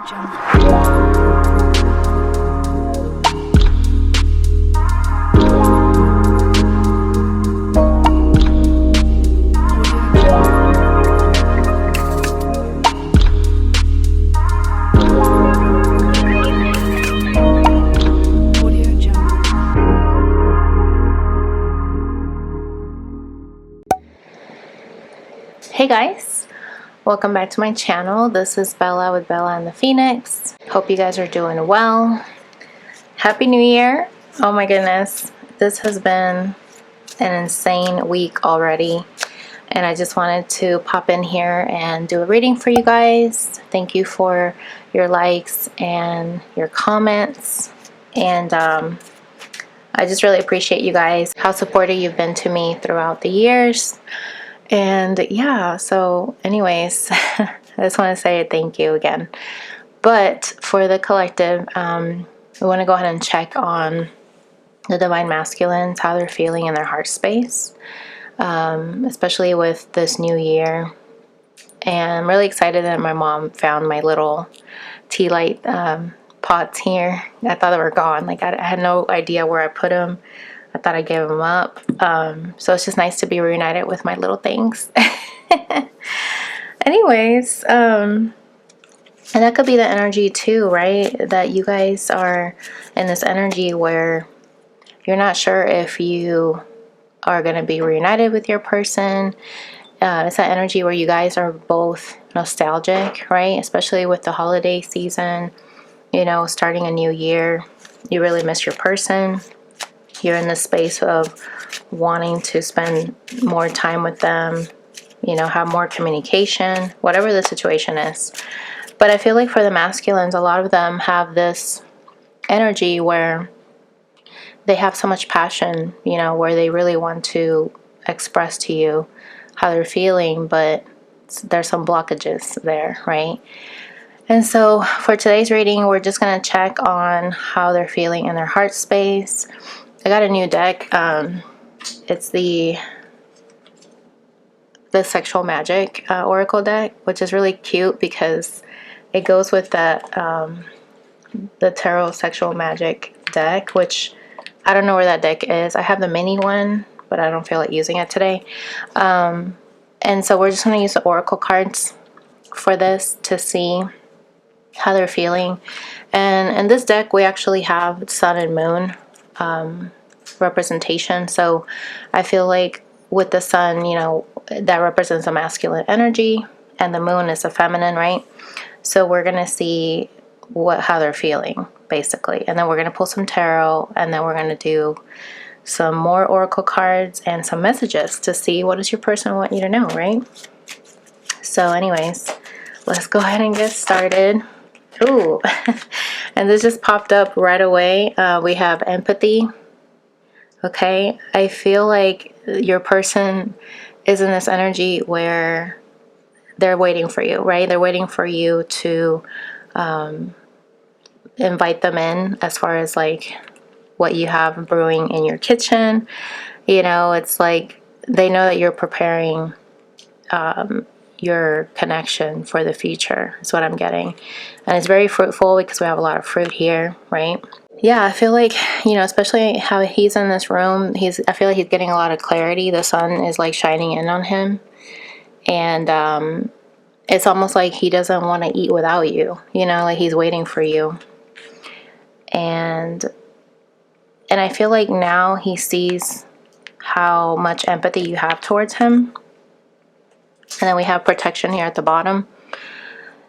Hey guys, welcome back to my channel. This is Bella with Bella and the Phoenix. Hope you guys are doing well. Happy New Year. Oh my goodness, this has been an insane week already, and I just wanted to pop in here and do a reading for you guys. Thank you for your likes and your comments, and I just really appreciate you guys, how supportive you've been to me throughout the years. And yeah, so anyways, I just want to say thank you again. But for the collective, we want to go ahead and check on the divine masculines, how they're feeling in their heart space, especially with this new year. And I'm really excited that my mom found my little tea light pots here. I thought they were gone. Like I had no idea where I put them. I thought I gave them up. So it's just nice to be reunited with my little things. Anyways, and that could be the energy too, right? That you guys are in this energy where you're not sure if you are going to be reunited with your person. It's that energy where you guys are both nostalgic, right? Especially with the holiday season, you know, starting a new year. You really miss your person. You're in the space of wanting to spend more time with them, you know, have more communication, whatever the situation is. But I feel like for the masculines, a lot of them have this energy where they have so much passion, you know, where they really want to express to you how they're feeling, but there's some blockages there, right? And so for today's reading, we're just going to check on how they're feeling in their heart space. I got a new deck. It's the Sexual Magic Oracle deck, which is really cute because it goes with that the Tarot Sexual Magic deck, which I don't know where that deck is. I have the mini one, but I don't feel like using it today. And so we're just going to use the Oracle cards for this to see how they're feeling. And in this deck, we actually have Sun and Moon representation. So I feel like with the Sun, you know, that represents a masculine energy, and the Moon is a feminine, right? So we're going to see how they're feeling, basically. And then we're going to pull some tarot, and then we're going to do some more oracle cards and some messages to see what does your person want you to know, right? So anyways, let's go ahead and get started. Ooh, and this just popped up right away. We have empathy. Okay, I feel like your person is in this energy where they're waiting for you, right? They're waiting for you to invite them in, as far as like what you have brewing in your kitchen. You know, it's like they know that you're preparing your connection for the future, is what I'm getting. And it's very fruitful because we have a lot of fruit here, right? Yeah, I feel like, you know, especially how he's in this room, I feel like he's getting a lot of clarity. The sun is like shining in on him. And it's almost like he doesn't want to eat without you, you know, like he's waiting for you. And I feel like now he sees how much empathy you have towards him. And then we have protection here at the bottom.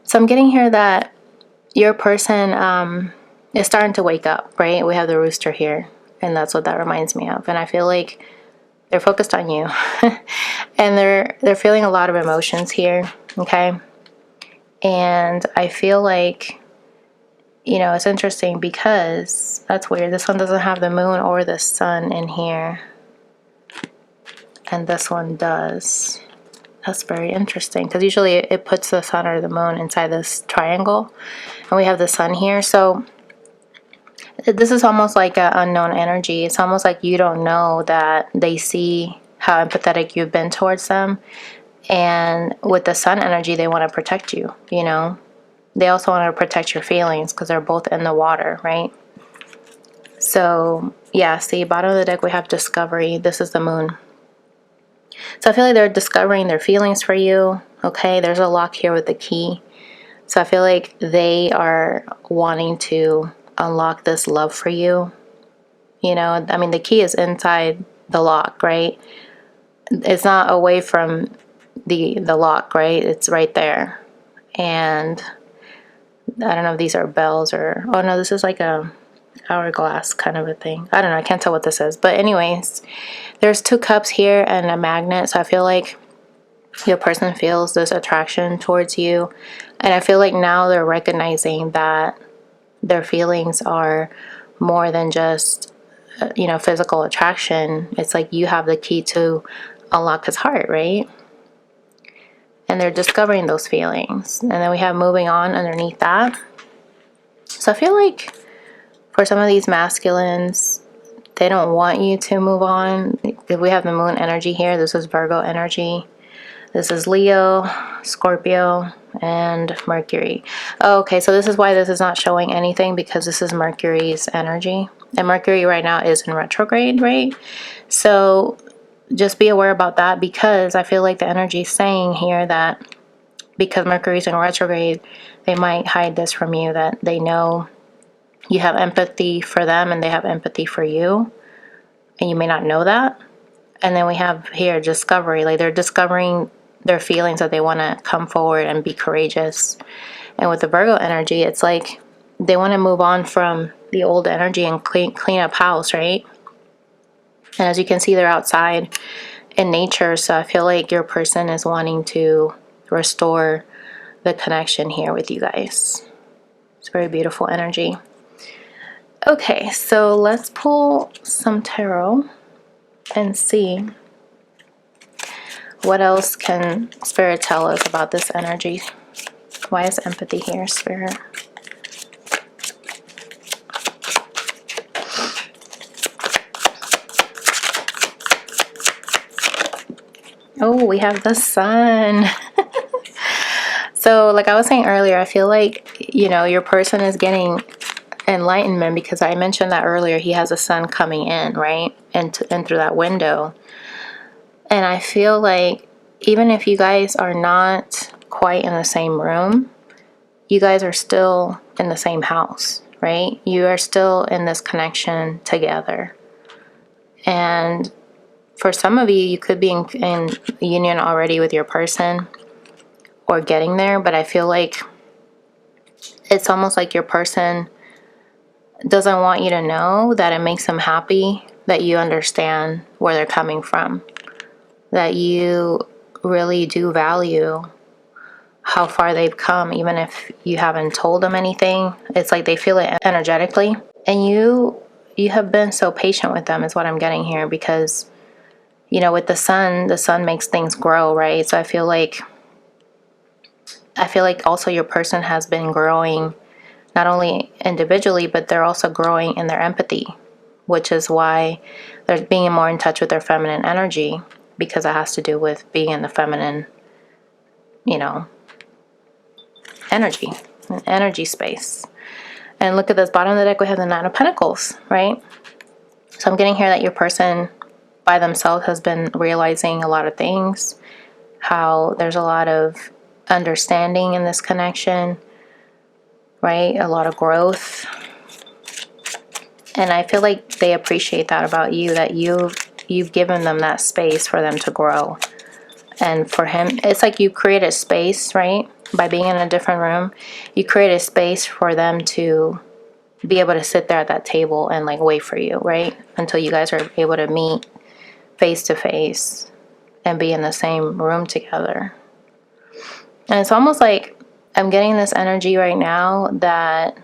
So I'm getting here that your person is starting to wake up, right? We have the rooster here, and that's what that reminds me of. And I feel like they're focused on you. And they're feeling a lot of emotions here, okay? And I feel like, you know, it's interesting because that's weird. This one doesn't have the moon or the sun in here, and this one does. That's very interesting because usually it puts the sun or the moon inside this triangle, and we have the sun here. So this is almost like an unknown energy. It's almost like you don't know that they see how empathetic you've been towards them. And with the sun energy, they want to protect you, you know. they also want to protect your feelings because they're both in the water, right? So yeah, see, bottom of the deck we have discovery. This is the moon. So I feel like they're discovering their feelings for you. Okay, there's a lock here with the key. So I feel like they are wanting to unlock this love for you. You know, I mean, the key is inside the lock, right? It's not away from the lock, right? It's right there. And I don't know if these are bells or, oh no, this is like a hourglass kind of a thing. I don't know, I can't tell what this is. But anyways, there's 2 cups here and a magnet. So I feel like your person feels this attraction towards you. And I feel like now they're recognizing that their feelings are more than just, you know, physical attraction. It's like you have the key to unlock his heart, right? And they're discovering those feelings. And then we have moving on underneath that. So I feel like for some of these masculines, they don't want you to move on. If we have the moon energy here, this is Virgo energy. This is Leo, Scorpio, and Mercury. Oh, okay, so this is why this is not showing anything, because this is Mercury's energy. And Mercury right now is in retrograde, right? So just be aware about that, because I feel like the energy is saying here that because Mercury's in retrograde, they might hide this from you, that they know you have empathy for them and they have empathy for you. And you may not know that. And then we have here discovery, like they're discovering their feelings, that they want to come forward and be courageous. And with the Virgo energy, it's like they want to move on from the old energy and clean up house, right? And as you can see, they're outside in nature. So I feel like your person is wanting to restore the connection here with you guys. It's very beautiful energy. Okay, so let's pull some tarot and see what else can Spirit tell us about this energy. Why is empathy here, Spirit? Oh, we have the sun. So like I was saying earlier, I feel like, you know, your person is getting enlightenment, because I mentioned that earlier. He has a sun coming in, right? And through that window. And I feel like even if you guys are not quite in the same room, you guys are still in the same house, right? You are still in this connection together. And for some of you, you could be in union already with your person or getting there, but I feel like it's almost like your person doesn't want you to know that it makes them happy that you understand where they're coming from, that you really do value how far they've come, even if you haven't told them anything. It's like they feel it energetically. And you have been so patient with them is what I'm getting here, because, you know, with the sun makes things grow, right? So I feel like also your person has been growing, not only individually, but they're also growing in their empathy, which is why they're being more in touch with their feminine energy, because it has to do with being in the feminine, you know, energy space. And look at this bottom of the deck, we have the Nine of Pentacles, right? So I'm getting here that your person by themselves has been realizing a lot of things, how there's a lot of understanding in this connection, right? A lot of growth. And I feel like they appreciate that about you, that you've given them that space for them to grow. And for him, it's like you create a space, right? By being in a different room, you create a space for them to be able to sit there at that table and like wait for you, right? Until you guys are able to meet face to face and be in the same room together. And it's almost like I'm getting this energy right now that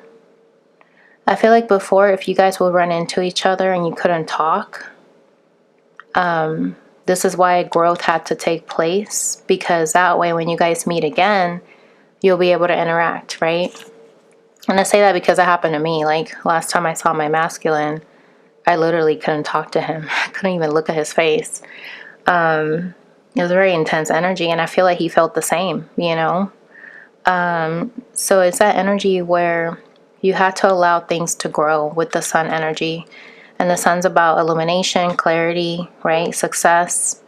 I feel like before, if you guys would run into each other and you couldn't talk, this is why growth had to take place, because that way when you guys meet again, you'll be able to interact, right? And I say that because it happened to me. Like last time I saw my masculine, I literally couldn't talk to him. I couldn't even look at his face. It was very intense energy, and I feel like he felt the same, you know? So it's that energy where you have to allow things to grow with the sun energy. And the sun's about illumination, clarity, right? Success,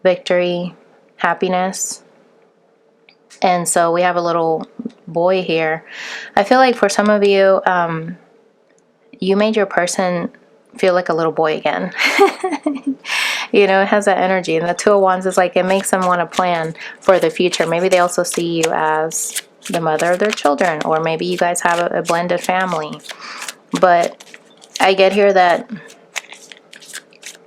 victory, happiness. And so we have a little boy here. I feel like for some of you, you made your person feel like a little boy again. You know, it has that energy. And the Two of Wands is like, it makes them want to plan for the future. Maybe they also see you as the mother of their children, or maybe you guys have a blended family. But I get here that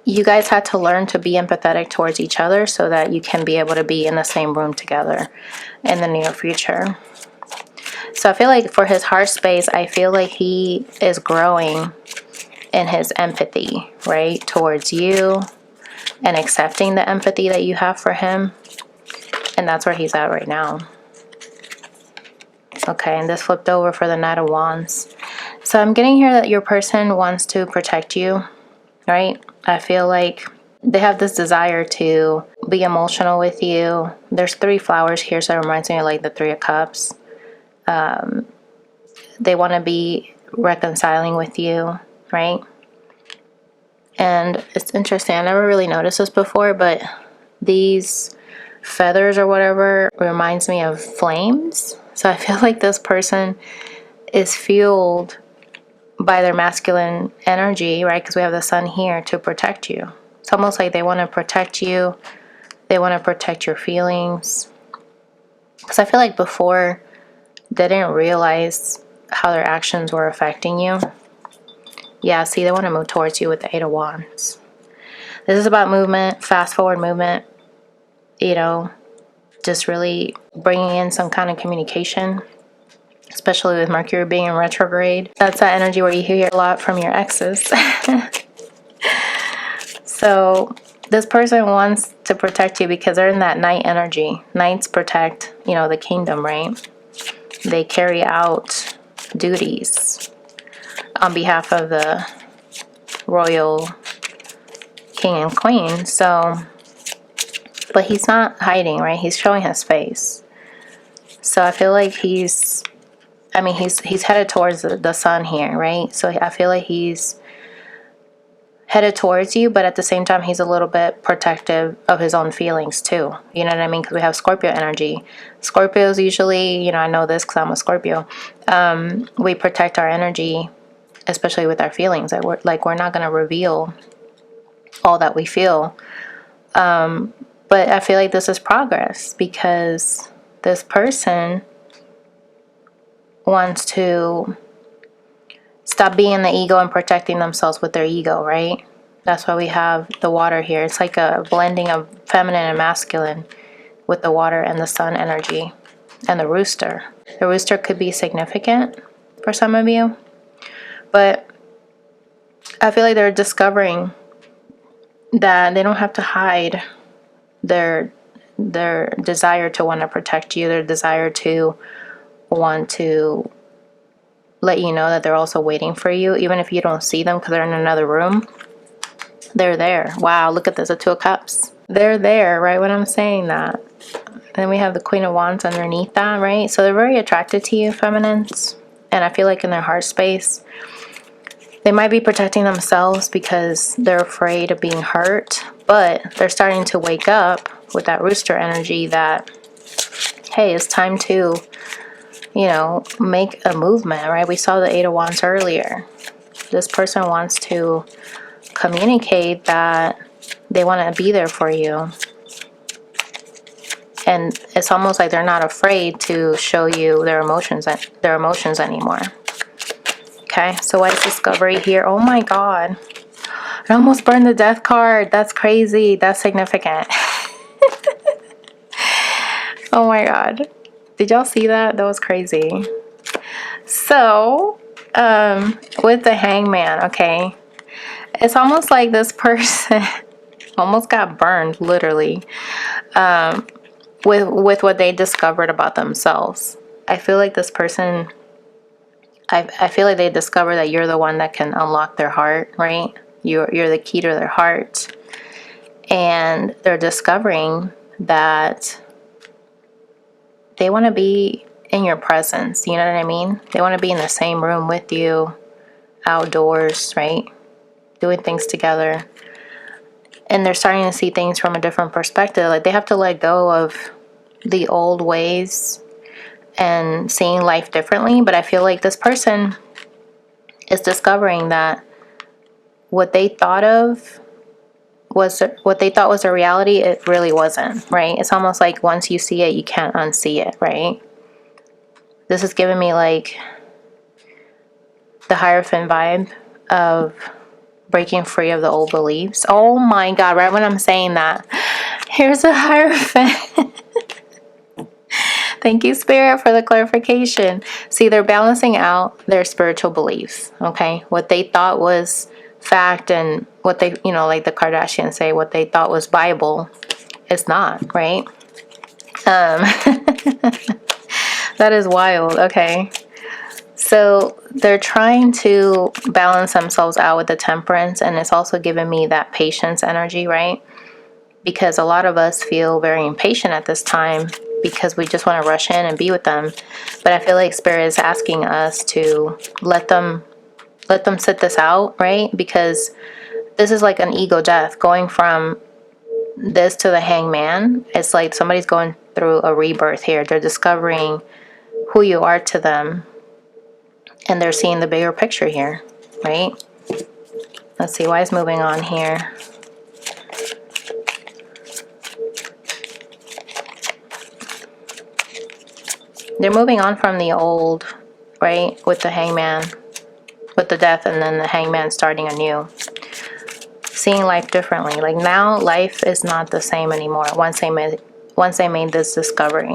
you guys had to learn to be empathetic towards each other so that you can be able to be in the same room together in the near future. So I feel like for his heart space, I feel like he is growing in his empathy, right, towards you, and accepting the empathy that you have for him. And that's where he's at right now. Okay, and this flipped over for the Knight of Wands. So I'm getting here that your person wants to protect you, right? I feel like they have this desire to be emotional with you. There's 3 flowers here, so it reminds me of like the 3 of Cups. They want to be reconciling with you, right? And it's interesting, I never really noticed this before, but these feathers or whatever reminds me of flames. So I feel like this person is fueled by their masculine energy, right? Because we have the sun here to protect you. It's almost like they want to protect you. They want to protect your feelings. Because I feel like before they didn't realize how their actions were affecting you. Yeah, see, they want to move towards you with the 8 of Wands. This is about movement, fast forward movement, you know, just really bringing in some kind of communication, especially with Mercury being in retrograde. That's that energy where you hear a lot from your exes. So this person wants to protect you because they're in that Knight energy. Knights protect, you know, the kingdom, right? They carry out duties on behalf of the royal king and queen. So, but he's not hiding, right? He's showing his face. So I feel like he's headed towards the sun here, right? So I feel like he's headed towards you, but at the same time, he's a little bit protective of his own feelings too. You know what I mean? Because we have Scorpio energy. Scorpios usually, you know, I know this because I'm a Scorpio. We protect our energy, especially with our feelings. We're not going to reveal all that we feel. But I feel like this is progress because this person wants to stop being the ego and protecting themselves with their ego, right? That's why we have the water here. It's like a blending of feminine and masculine with the water and the sun energy and the rooster. The rooster could be significant for some of you, but I feel like they're discovering that they don't have to hide their desire to want to protect you, their desire to want to let you know that they're also waiting for you, even if you don't see them because they're in another room. They're there. Wow, look at this, a 2 of Cups. They're there, right, when I'm saying that. Then we have the Queen of Wands underneath that, right? So they're very attracted to you, feminines. And I feel like in their heart space, they might be protecting themselves because they're afraid of being hurt. But they're starting to wake up with that rooster energy that, hey, it's time to, you know, make a movement, right? We saw the 8 of Wands earlier. This person wants to communicate that they want to be there for you. And it's almost like they're not afraid to show you their emotions anymore. Okay, so what is discovery here? Oh my God. I almost burned the death card. That's crazy. That's significant. Oh my God. Did y'all see that? That was crazy. So, with the Hangman, okay, it's almost like this person almost got burned, literally, with what they discovered about themselves. I feel like this person, I feel like they discover that you're the one that can unlock their heart, right? You're the key to their heart. And they're discovering that they want to be in your presence. You know what I mean? They want to be in the same room with you, outdoors, right? Doing things together. And they're starting to see things from a different perspective. Like, they have to let go of the old ways and seeing life differently. But I feel like this person is discovering that what they thought was a reality, it really wasn't, right? It's almost like once you see it, you can't unsee it, right? This is giving me like the Hierophant vibe of breaking free of the old beliefs. Oh my God, right when I'm saying that, here's a Hierophant. Thank you, Spirit, for the clarification. See, they're balancing out their spiritual beliefs, okay? What they thought was fact, and what they, like the Kardashians say, what they thought was Bible, it's not, right? That is wild, okay? So they're trying to balance themselves out with the Temperance, and it's also giving me that patience energy, right? Because a lot of us feel very impatient at this time because we just want to rush in and be with them. But I feel like Spirit is asking us to let them sit this out, right? Because this is like an ego death. Going from this to the Hangman, it's like somebody's going through a rebirth here. They're discovering who you are to them, and they're seeing the bigger picture here, right? Let's see, why is moving on here? They're moving on from the old, right? With the Hangman, with the death, and then the Hangman starting anew. Seeing life differently. Like, now life is not the same anymore once they made this discovery.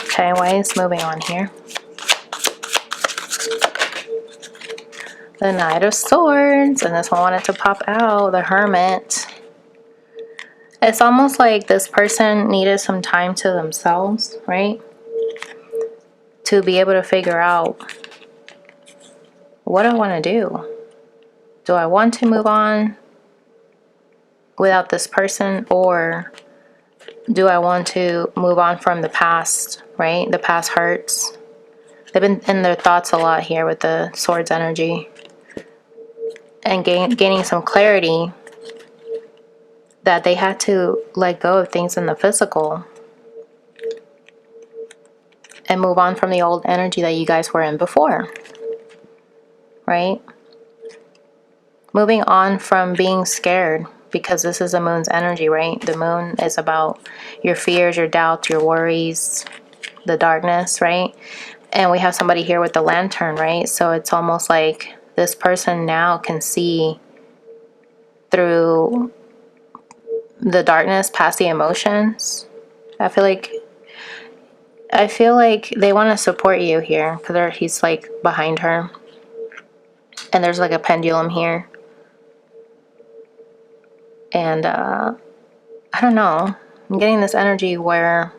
Okay, why is moving on here? The Knight of Swords, and this one wanted to pop out, the Hermit. It's almost like this person needed some time to themselves, right? To be able to figure out, what do I want to do? Do I want to move on without this person, or do I want to move on from the past, right? The past hurts. They've been in their thoughts a lot here with the Swords energy, and gaining some clarity that they had to let go of things in the physical and move on from the old energy that you guys were in before, right? Moving on from being scared, because this is the moon's energy, right? The moon is about your fears, your doubts, your worries, the darkness, right? And we have somebody here with the Lantern, right? So it's almost like this person now can see through the darkness, past the emotions. I feel like they want to support you here, because he's like behind her, and there's like a pendulum here. And I don't know, I'm getting this energy where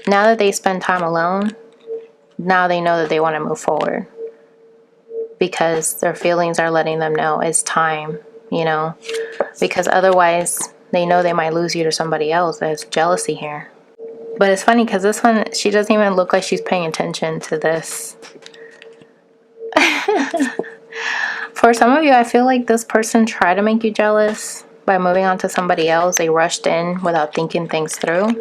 now that they spend time alone, now they know that they want to move forward, because their feelings are letting them know it's time, because otherwise they know they might lose you to somebody else. There's jealousy here. But it's funny because this one, she doesn't even look like she's paying attention to this. For some of you, I feel like this person tried to make you jealous by moving on to somebody else. They rushed in without thinking things through. And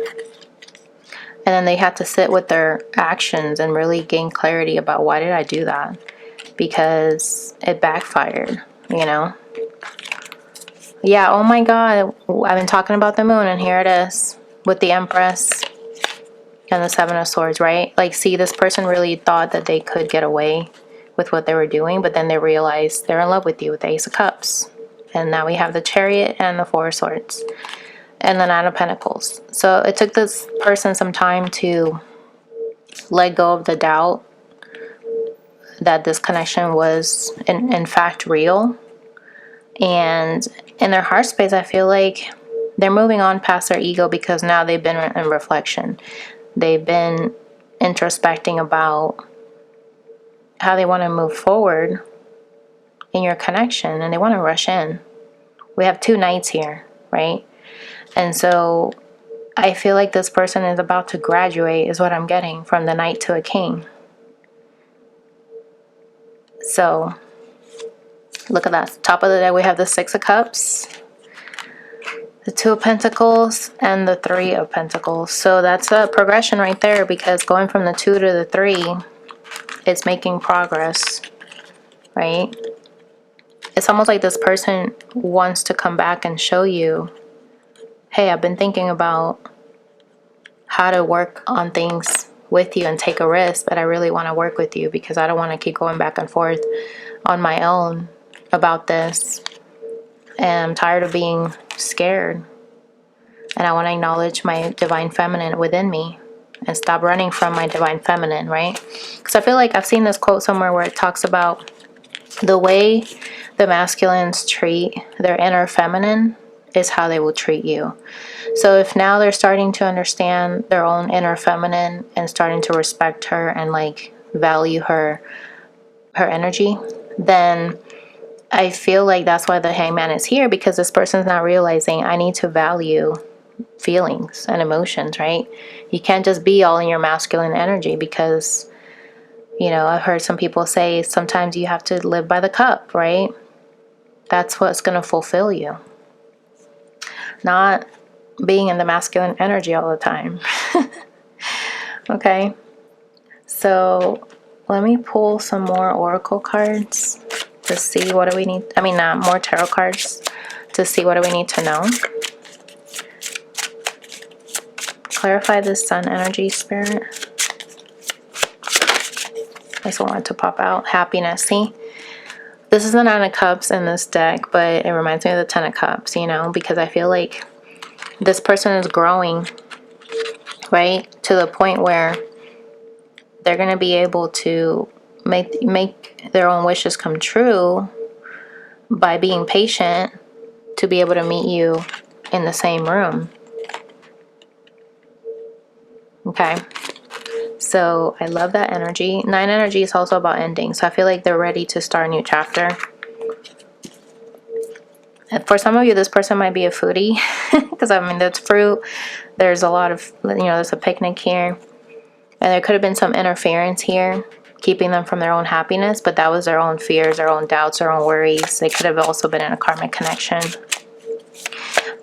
then they had to sit with their actions and really gain clarity about, why did I do that? Because it backfired, Yeah, oh my God. I've been talking about the moon, and here it is with the Empress and the Seven of Swords, right? Like, see, this person really thought that they could get away with what they were doing, but then they realized they're in love with you with the Ace of Cups. And now we have the Chariot and the Four of Swords and the Nine of Pentacles. So it took this person some time to let go of the doubt that this connection was in fact real. And in their heart space, I feel like they're moving on past their ego, because now they've been in reflection. They've been introspecting about how they want to move forward in your connection, and they want to rush in. We have two knights here, right? And so I feel like this person is about to graduate, is what I'm getting from the Knight to a King. So, look at that. Top of the deck, we have the Six of Cups, the Two of Pentacles, and the Three of Pentacles. So that's a progression right there, because going from the 2 to the 3, it's making progress, right? It's almost like this person wants to come back and show you, hey, I've been thinking about how to work on things with you and take a risk, but I really want to work with you because I don't want to keep going back and forth on my own about this. And I'm tired of being scared. And I want to acknowledge my divine feminine within me and stop running from my divine feminine, right? Because I feel like I've seen this quote somewhere where it talks about the way the masculines treat their inner feminine is how they will treat you. So if now they're starting to understand their own inner feminine and starting to respect her and like value her energy, then I feel like that's why the Hangman is here, because this person's not realizing I need to value feelings and emotions, right? You can't just be all in your masculine energy, because, you know, I've heard some people say sometimes you have to live by the cup, right? That's what's going to fulfill you. Not being in the masculine energy all the time. Okay. So let me pull some more oracle cards to see what do we need. I mean, more tarot cards to see what do we need to know. Clarify this sun energy, Spirit. I just want it to pop out. Happiness. See? This is the Nine of Cups in this deck, but it reminds me of the Ten of Cups, you know, because I feel like this person is growing, right, to the point where they're going to be able to make their own wishes come true by being patient to be able to meet you in the same room. Okay. So I love that energy. Nine energy is also about ending. So I feel like they're ready to start a new chapter. And for some of you, this person might be a foodie. Because I mean, there's fruit. There's a lot of, you know, there's a picnic here. And there could have been some interference here, keeping them from their own happiness. But that was their own fears, their own doubts, their own worries. They could have also been in a karmic connection.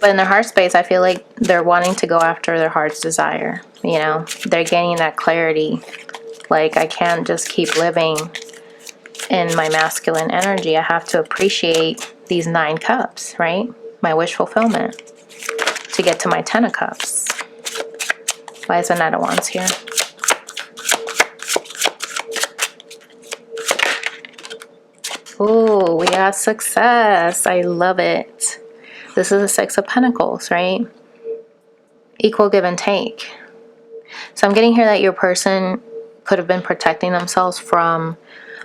But in their heart space, I feel like they're wanting to go after their heart's desire. You know, they're gaining that clarity. Like, I can't just keep living in my masculine energy. I have to appreciate these 9 cups, right? My wish fulfillment to get to my 10 of cups. Why is the Knight of Wands here? Ooh, we got success. I love it. This is a Six of Pentacles, right? Equal give and take. So I'm getting here that your person could have been protecting themselves from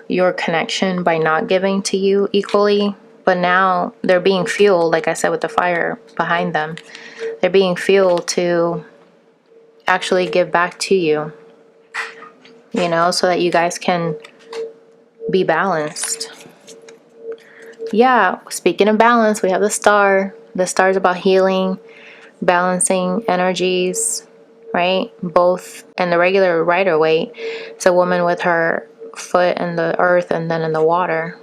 your connection by not giving to you equally. But now they're being fueled, like I said, with the fire behind them. They're being fueled to actually give back to you. You know, so that you guys can be balanced. Yeah, speaking of balance, we have the Star. The Star is about healing, balancing energies, right? Both in the regular Rider Waite. It's a woman with her foot in the earth and then in the water.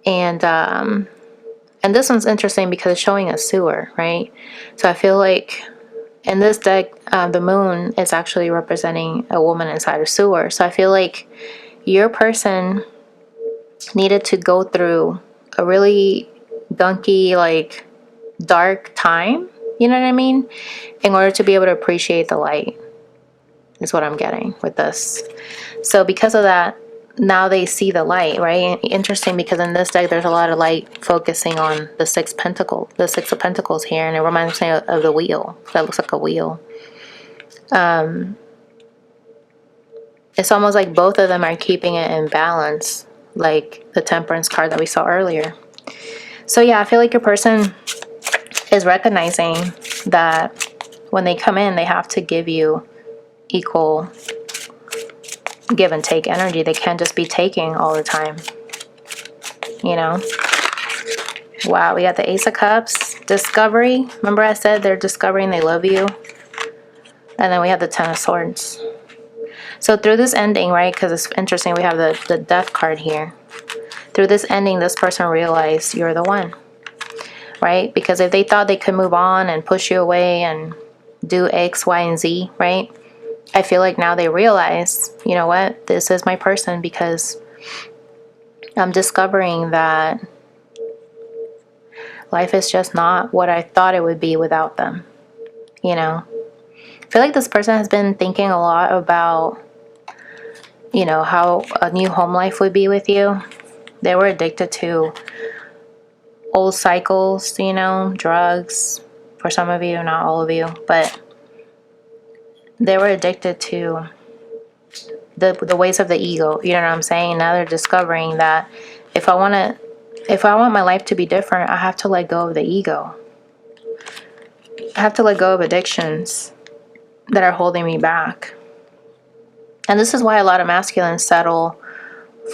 And this one's interesting because it's showing a sewer, right? So I feel like in this deck, the moon is actually representing a woman inside a sewer. So I feel like your person needed to go through a really gunky, like, dark time, you know what I mean, in order to be able to appreciate the light, is what I'm getting with this. So because of that, now they see the light, right? Interesting, because in this deck there's a lot of light focusing on the Six of Pentacles here, and it reminds me of the wheel. That looks like a wheel. It's almost like both of them are keeping it in balance, like the Temperance card that we saw earlier. So yeah, I feel like your person is recognizing that when they come in, they have to give you equal give and take energy. They can't just be taking all the time, you know? Wow, we got the Ace of Cups. Discovery. Remember I said they're discovering they love you? And then we have the Ten of Swords. So through this ending, right, because it's interesting, we have the Death card here. Through this ending, this person realized you're the one, right? Because if they thought they could move on and push you away and do X, Y, and Z, right? I feel like now they realize, you know what, this is my person, because I'm discovering that life is just not what I thought it would be without them, you know? I feel like this person has been thinking a lot about, you know, how a new home life would be with you. They were addicted to old cycles, you know, drugs, for some of you, not all of you, but they were addicted to the ways of the ego, you know what I'm saying? Now they're discovering that if I want my life to be different, I have to let go of the ego. I have to let go of addictions that are holding me back. And this is why a lot of masculines settle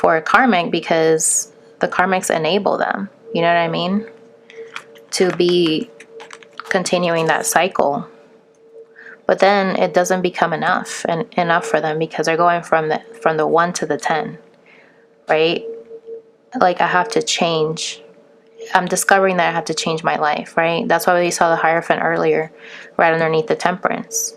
for a karmic, because the karmics enable them, you know what I mean? To be continuing that cycle. But then it doesn't become enough for them, because they're going from the 1 to the 10, right? Like, I have to change. I'm discovering that I have to change my life, right? That's why we saw the Hierophant earlier, right underneath the Temperance.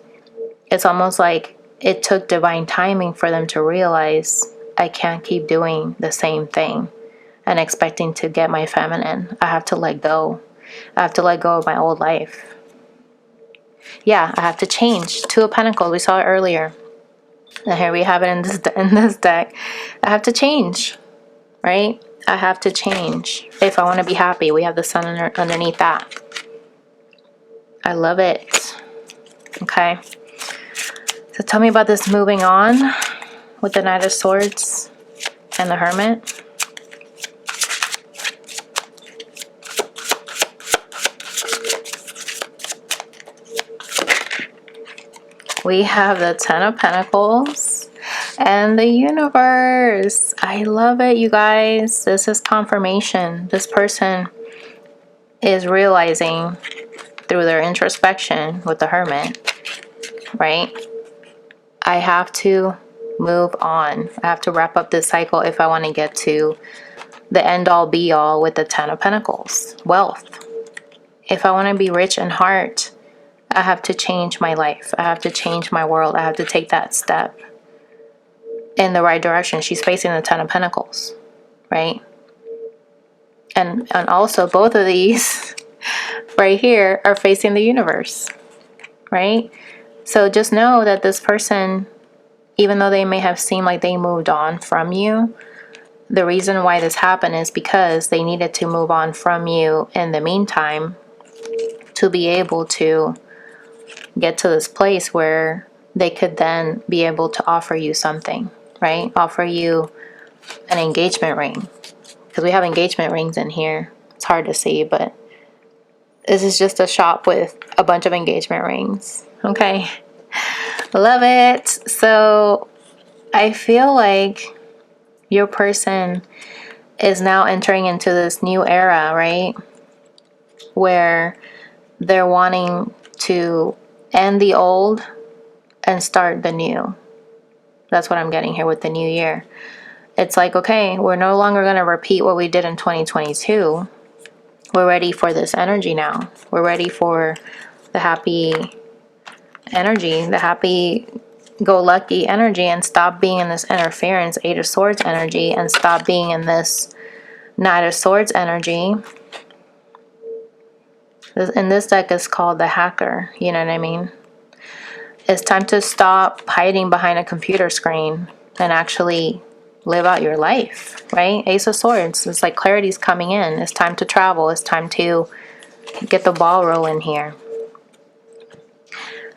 It's almost like it took divine timing for them to realize I can't keep doing the same thing and expecting to get my feminine. I have to let go. I have to let go of my old life. Yeah, I have to change. Two of Pentacles, we saw it earlier. And here we have it in this deck. I have to change, right? I have to change if I want to be happy. We have the Sun underneath that. I love it. Okay. So tell me about this moving on with the Knight of Swords and the Hermit. We have the Ten of Pentacles and the Universe. I love it, you guys. This is confirmation. This person is realizing through their introspection with the Hermit, right? I have to move on. I have to wrap up this cycle if I want to get to the end all be all with the Ten of Pentacles, wealth. If I want to be rich in heart, I have to change my life. I have to change my world. I have to take that step in the right direction. She's facing the Ten of Pentacles, right? And also both of these right here are facing the Universe, right? So just know that this person, even though they may have seemed like they moved on from you, the reason why this happened is because they needed to move on from you in the meantime to be able to get to this place where they could then be able to offer you something, right? Offer you an engagement ring. Because we have engagement rings in here. It's hard to see, but this is just a shop with a bunch of engagement rings. Okay. Love it. So I feel like your person is now entering into this new era, right? Where they're wanting to end the old and start the new. That's what I'm getting here with the new year. It's like, okay, we're no longer going to repeat what we did in 2022. We're ready for this energy now. We're ready for the happy energy, the happy-go-lucky energy, and stop being in this interference, Eight of Swords energy, and stop being in this Knight of Swords energy. In this deck is called the Hacker, you know what I mean? It's time to stop hiding behind a computer screen and actually live out your life, right? Ace of Swords. It's like clarity's coming in. It's time to travel. It's time to get the ball rolling here.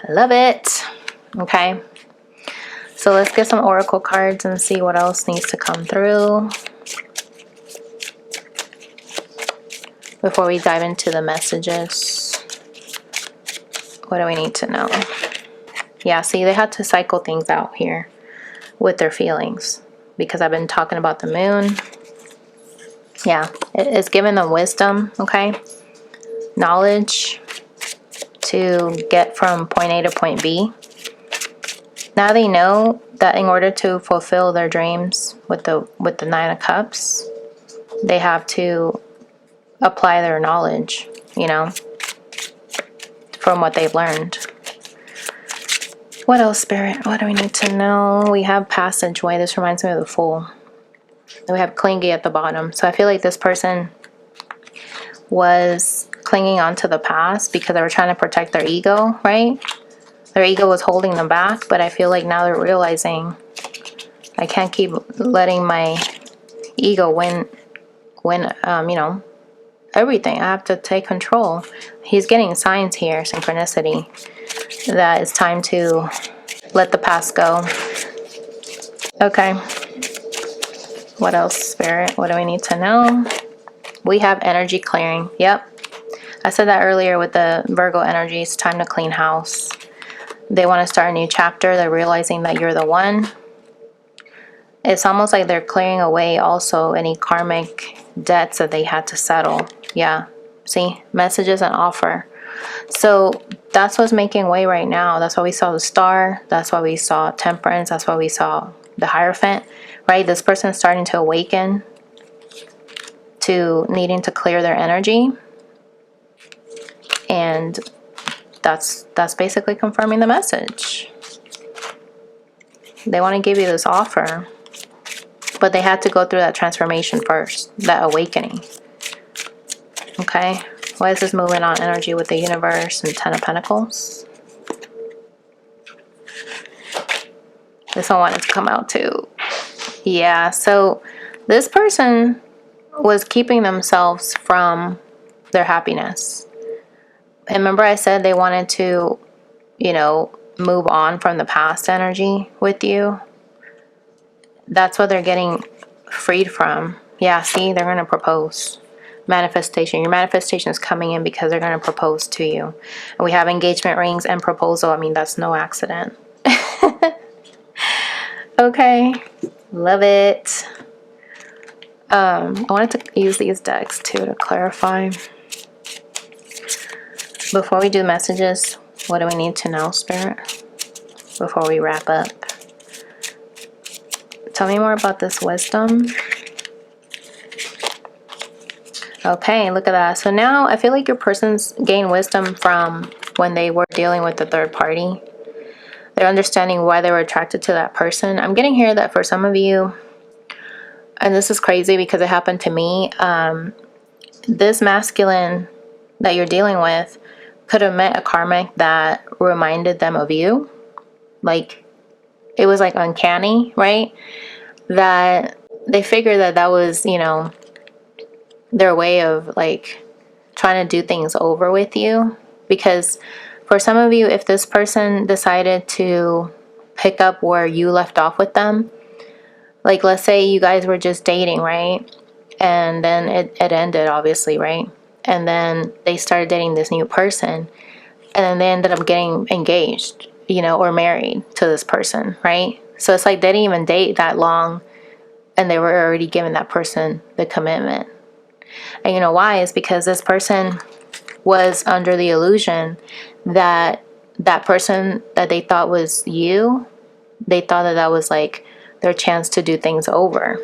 I love it. Okay. So let's get some oracle cards and see what else needs to come through before we dive into the messages. What do we need to know? Yeah, see, they had to cycle things out here with their feelings, because I've been talking about the moon Yeah, it's giving them wisdom, okay? Knowledge to get from point A to point B. Now they know that in order to fulfill their dreams with the Nine of Cups, they have to apply their knowledge, you know, from what they've learned. What else, Spirit? What do we need to know? We have passageway. This reminds me of the Fool. We have clingy at the bottom. So I feel like this person was clinging on to the past because they were trying to protect their ego, right? Their ego was holding them back, but I feel like now they're realizing I can't keep letting my ego win, you know, everything. I have to take control. He's getting signs here, synchronicity, that it's time to let the past go. Okay. What else, Spirit? What do we need to know? We have energy clearing. Yep. I said that earlier with the Virgo energy. It's time to clean house. They want to start a new chapter. They're realizing that you're the one. It's almost like they're clearing away also any karmic debts that they had to settle. Yeah. See? Messages and offer. So that's what's making way right now. That's why we saw the Star. That's why we saw Temperance. That's why we saw the Hierophant. Right? This person's starting to awaken to needing to clear their energy. And that's basically confirming the message. They want to give you this offer. But they had to go through that transformation first. That awakening. Okay? Why is this moving on energy with the universe and Ten of Pentacles? This one wanted to come out too. Yeah, so this person was keeping themselves from their happiness. And remember I said they wanted to, you know, move on from the past energy with you? That's what they're getting freed from. Yeah, see, they're going to propose. Manifestation. Your manifestation is coming in because they're going to propose to you. And we have engagement rings and proposal. I mean, that's no accident. Okay. Love it. I wanted to use these decks too to clarify. Before we do messages, what do we need to know, Spirit? Before we wrap up. Tell me more about this wisdom. Okay, look at that. So now I feel like your person's gained wisdom from when they were dealing with the third party. They're understanding why they were attracted to that person. I'm getting here that for some of you, and this is crazy because it happened to me, this masculine that you're dealing with could have met a karmic that reminded them of you. Like, it was like uncanny, right? That they figured that that was, you know, their way of like trying to do things over with you. Because for some of you, if this person decided to pick up where you left off with them, like let's say you guys were just dating, right? And then it ended, obviously, right? And then they started dating this new person, and then they ended up getting engaged, you know, or married to this person, right? So it's like they didn't even date that long, and they were already giving that person the commitment. And you know why? Is because this person was under the illusion that that person that they thought was you, they thought that that was like their chance to do things over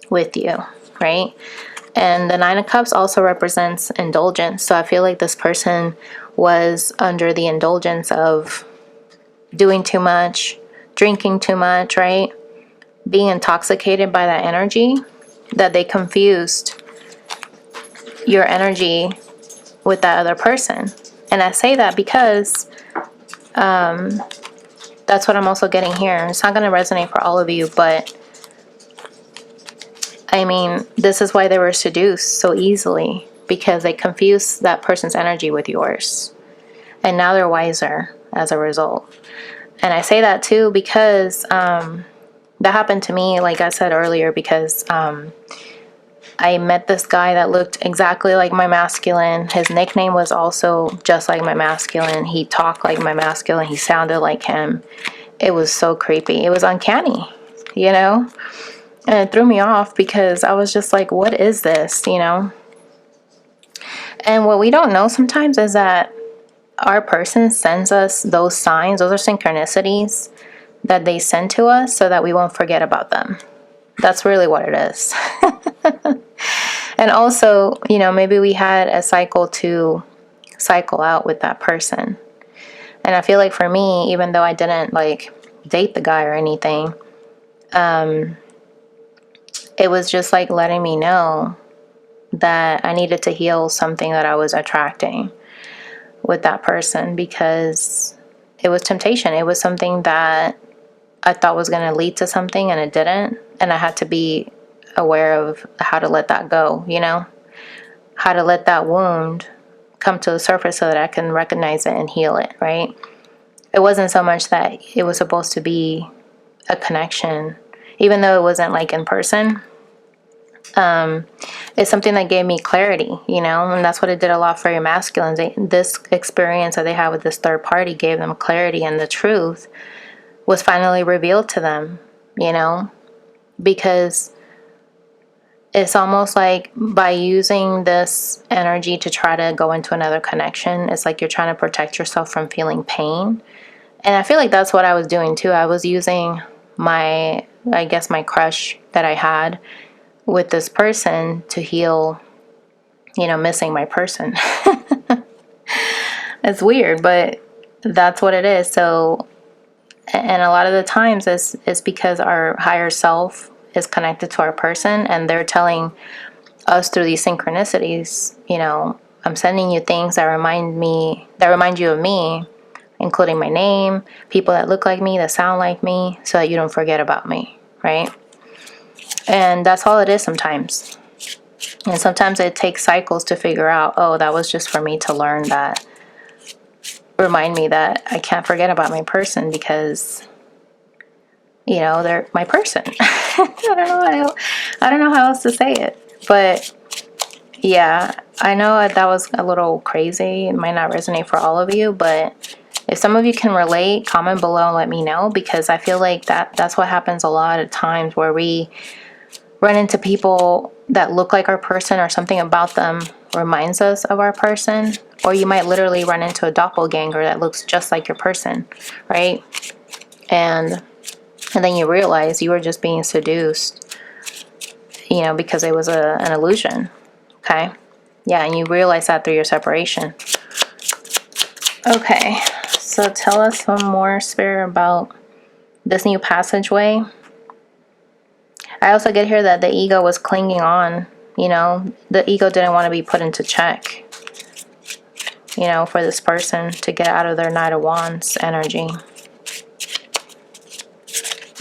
with you, right? And the Nine of Cups also represents indulgence. So I feel like this person was under the indulgence of doing too much, drinking too much, right? Being intoxicated by that energy, that they confused your energy with that other person. And I say that because that's what I'm also getting here. It's not going to resonate for all of you, but I mean, this is why they were seduced so easily, because they confused that person's energy with yours. And now they're wiser as a result. And I say that too because that happened to me, like I said earlier, because I met this guy that looked exactly like my masculine. His nickname was also just like my masculine. He talked like my masculine. He sounded like him. It was so creepy. It was uncanny, you know? And it threw me off because I was just like, what is this, you know? And what we don't know sometimes is that our person sends us those signs, those are synchronicities that they send to us so that we won't forget about them. That's really what it is. And also, you know, maybe we had a cycle to cycle out with that person. And I feel like for me, even though I didn't like date the guy or anything, it was just like letting me know that I needed to heal something that I was attracting with that person, because it was temptation. It was something that I thought was going to lead to something and it didn't. And I had to be aware of how to let that go, you know, how to let that wound come to the surface so that I can recognize it and heal it, right? It wasn't so much that it was supposed to be a connection, even though it wasn't like in person. It's something that gave me clarity, you know, and that's what it did a lot for your masculines. This experience that they had with this third party gave them clarity, and the truth was finally revealed to them, you know, because it's almost like by using this energy to try to go into another connection, it's like you're trying to protect yourself from feeling pain. And I feel like that's what I was doing too. I was using my crush that I had with this person to heal, you know, missing my person. It's weird, but that's what it is. So, and a lot of the times it's because our higher self is connected to our person, and they're telling us through these synchronicities, you know, I'm sending you things that remind you of me, including my name, people that look like me, that sound like me, so that you don't forget about me, right? And that's all it is sometimes. And sometimes it takes cycles to figure out, oh, that was just for me to learn that, remind me that I can't forget about my person because, you know, they're my person. I don't know how else to say it. But yeah, I know that was a little crazy. It might not resonate for all of you, but if some of you can relate, comment below and let me know, because I feel like that's what happens a lot of times, where we run into people that look like our person, or something about them reminds us of our person. Or you might literally run into a doppelganger that looks just like your person, right? And then you realize you were just being seduced, you know, because it was an illusion. Okay? Yeah, and you realize that through your separation. Okay, so tell us some more, Spirit, about this new passageway. I also get here that the ego was clinging on, you know, the ego didn't want to be put into check, you know, for this person to get out of their Knight of Wands energy.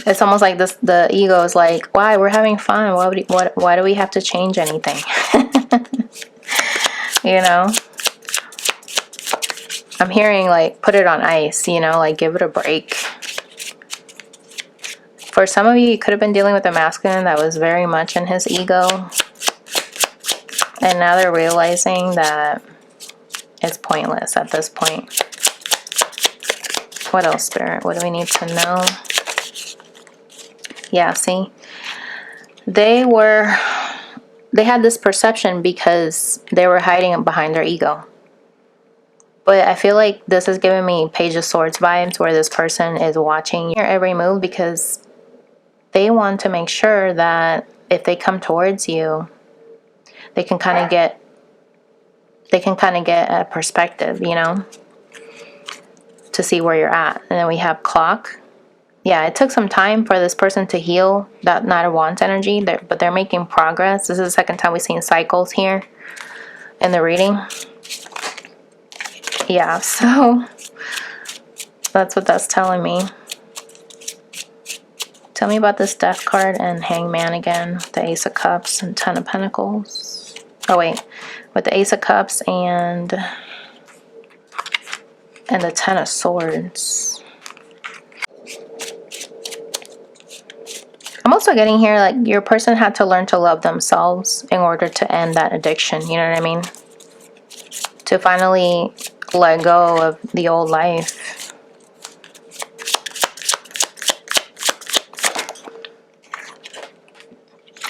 It's almost like the ego is like, why? We're having fun. Why do we have to change anything? You know? I'm hearing like, put it on ice, you know, like give it a break. For some of you, you could have been dealing with a masculine that was very much in his ego. And now they're realizing that it's pointless at this point. What else, Spirit? What do we need to know? Yeah, see? They had this perception because they were hiding behind their ego. But I feel like this is giving me Page of Swords vibes, where this person is watching your every move, because they want to make sure that if they come towards you, they can kind of get a perspective, you know, to see where you're at. And then we have Clock. Yeah, it took some time for this person to heal that Knight of Wands energy, but they're making progress. This is the second time we've seen cycles here in the reading. Yeah, so that's what that's telling me. Tell me about this Death card and Hangman again. The Ace of Cups and Ten of Pentacles. Oh wait, with the Ace of Cups and the Ten of Swords. I'm also getting here like your person had to learn to love themselves in order to end that addiction. You know what I mean? To finally let go of the old life.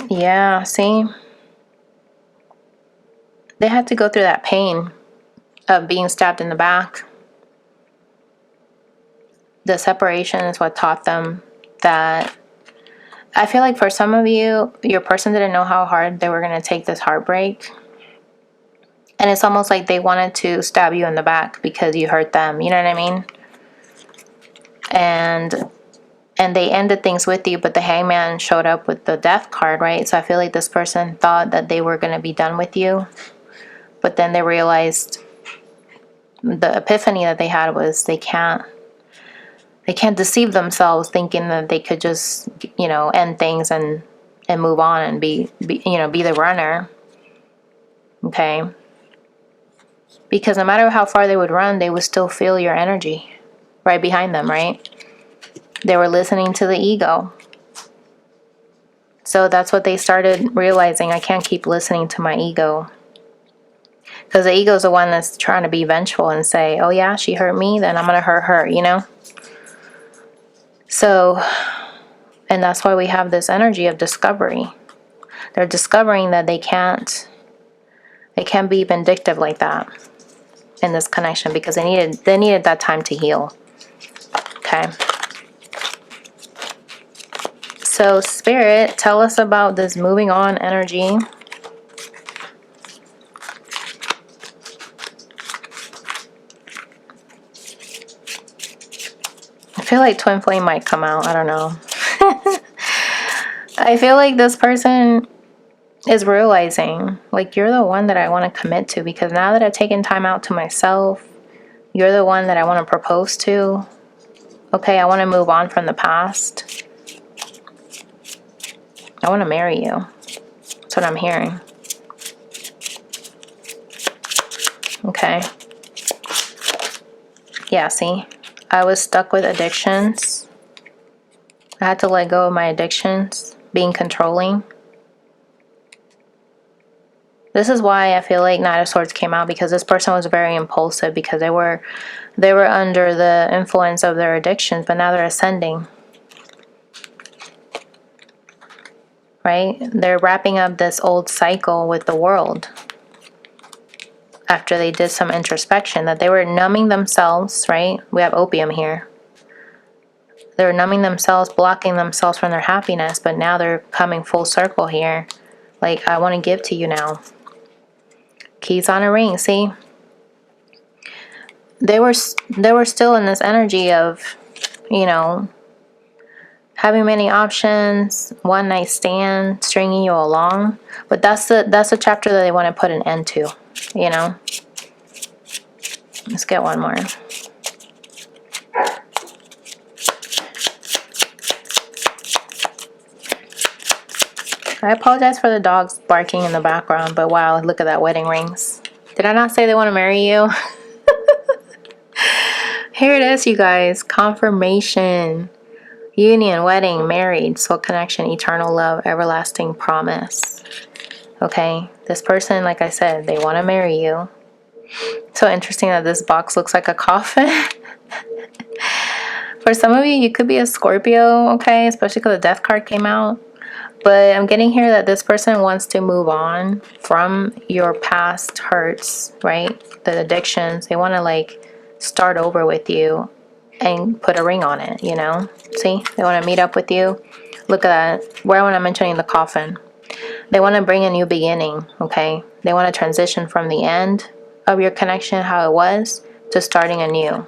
Yeah, see? They had to go through that pain of being stabbed in the back. The separation is what taught them that. I feel like for some of you, your person didn't know how hard they were going to take this heartbreak. And it's almost like they wanted to stab you in the back because you hurt them. You know what I mean? And they ended things with you, but the hangman showed up with the death card, right? So I feel like this person thought that they were going to be done with you. But then they realized the epiphany that they had was they can't deceive themselves thinking that they could just, end things and move on and be the runner. Okay? Because no matter how far they would run, they would still feel your energy right behind them, right? They were listening to the ego. So that's what they started realizing. I can't keep listening to my ego. Because the ego is the one that's trying to be vengeful and say, oh yeah, she hurt me, then I'm going to hurt her, So, and that's why we have this energy of discovery. They're discovering that they can't be vindictive like that in this connection because they needed that time to heal. Okay. So, Spirit, tell us about this moving on energy. I feel like twin flame might come out. I don't know. I feel like this person is realizing, like, you're the one that I want to commit to because now that I've taken time out to myself, you're the one that I want to propose to. Okay, I want to move on from the past. I want to marry you. That's what I'm hearing. Okay. Yeah, see? I was stuck with addictions. I had to let go of my addictions, being controlling. This is why I feel like Knight of Swords came out, because this person was very impulsive because they were under the influence of their addictions, but now they're ascending. Right? They're wrapping up this old cycle with the world. After they did some introspection, that they were numbing themselves, right? We have opium here. They were numbing themselves, blocking themselves from their happiness, but now they're coming full circle here. Like, I want to give to you now. Keys on a ring, see? They were still in this energy of, having many options, one night stand, stringing you along. But that's the chapter that they want to put an end to, Let's get one more. I apologize for the dogs barking in the background, but wow, look at that, wedding rings. Did I not say they want to marry you? Here it is, you guys. Confirmation. Union, wedding, married, soul connection, eternal love, everlasting promise. Okay, this person, like I said, they want to marry you. So interesting that this box looks like a coffin. For some of you, you could be a Scorpio, okay? Especially because the death card came out. But I'm getting here that this person wants to move on from your past hurts, right? The addictions. They want to, start over with you and put a ring on it, See? They want to meet up with you. Look at that. Where when I'm mentioning the coffin. They want to bring a new beginning, okay? They want to transition from the end of your connection, how it was, to starting anew.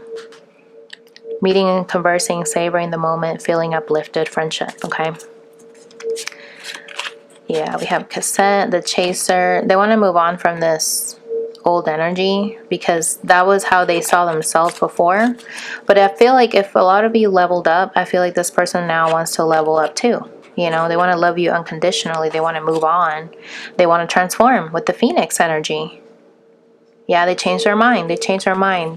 Meeting and conversing, savoring the moment, feeling uplifted, friendship, okay? Yeah, we have Cassette, the Chaser. They want to move on from this old energy because that was how they saw themselves before. But I feel like if a lot of you leveled up, I feel like this person now wants to level up too. They want to love you unconditionally. They want to move on. They want to transform with the Phoenix energy. Yeah, they changed their mind. They changed their mind,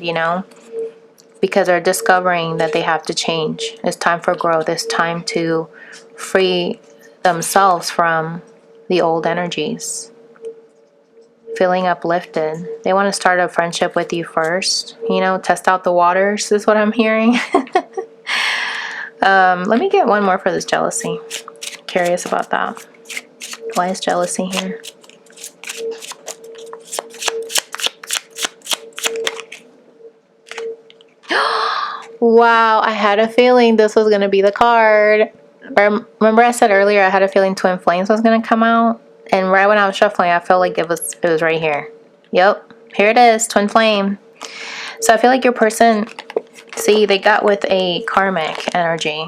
because they're discovering that they have to change. It's time for growth. It's time to free themselves from the old energies. Feeling uplifted. They want to start a friendship with you first. Test out the waters is what I'm hearing. Let me get one more for this jealousy. Curious about that. Why is jealousy here? Wow, I had a feeling this was going to be the card. Remember I said earlier I had a feeling twin flames was going to come out? And right when I was shuffling, I felt like it was right here. Yep, here it is, twin flame. So I feel like your person, see, they got with a karmic energy.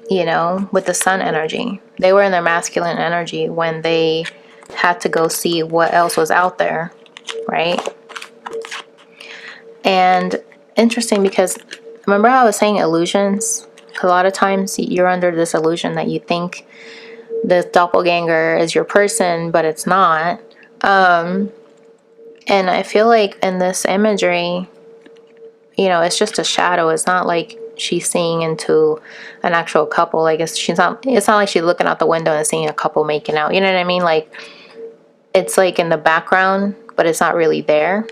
You know, with the sun energy. They were in their masculine energy when they had to go see what else was out there, right? And interesting because remember how I was saying illusions? A lot of times you're under this illusion that you think this doppelganger is your person, but it's not. And I feel like in this imagery, you know, it's just a shadow. It's not like she's seeing into an actual couple. Like it's not like she's looking out the window and seeing a couple making out. You know what I mean? Like it's like in the background, but it's not really there.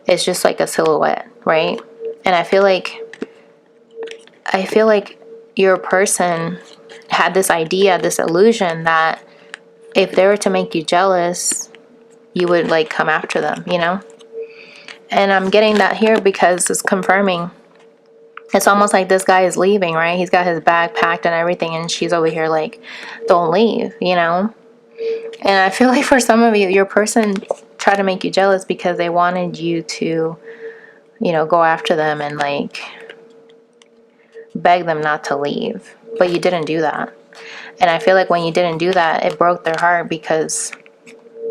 It's just like a silhouette, right? And I feel like your person had this idea, this illusion that if they were to make you jealous, you would like come after them, you know? And I'm getting that here because it's confirming. It's almost like this guy is leaving, right? He's got his bag packed and everything, and she's over here like, don't leave, you know? And I feel like for some of you, your person tried to make you jealous because they wanted you to, you know, go after them and like beg them not to leave. But you didn't do that. And I feel like when you didn't do that, it broke their heart because